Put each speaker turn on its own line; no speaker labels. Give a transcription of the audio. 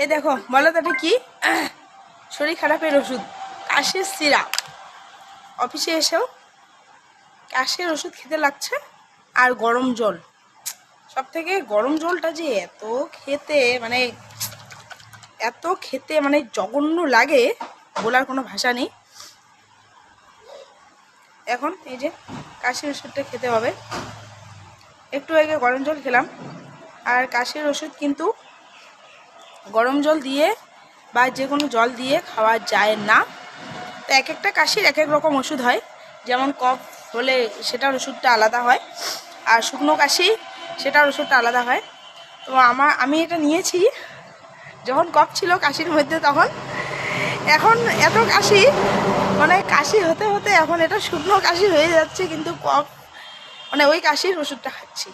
এই দেখো বলো তো এটা কি? শরীর খারাপের ওষুধ, কাশির সিরাপ। অফিসে এসেও কাশির ওষুধ খেতে লাগছে। আর গরম জল, সব থেকে গরম জলটা যে এত খেতে মানে জঘন্য লাগে, বলার কোনো ভাষা নেই। এখন এই যে কাশির ওষুধটা খেতে হবে। একটু আগে গরম জল খেলাম। আর কাশির ওষুধ কিন্তু গরম জল দিয়ে বা যে কোনো জল দিয়ে খাওয়া যায় না। তো এক একটা কাশির এক এক রকম ওষুধ হয়। যেমন কফ হলে সেটার ওষুধটা আলাদা হয়, আর শুকনো কাশি সেটার ওষুধটা আলাদা হয়। তো আমি এটা নিয়েছি যখন কফ ছিল কাশির মধ্যে তখন। এখন এত কাশি, মানে কাশি হতে হতে এখন এটা শুকনো কাশি হয়ে যাচ্ছে, কিন্তু কফ মানে ওই কাশির ওষুধটা খাচ্ছি।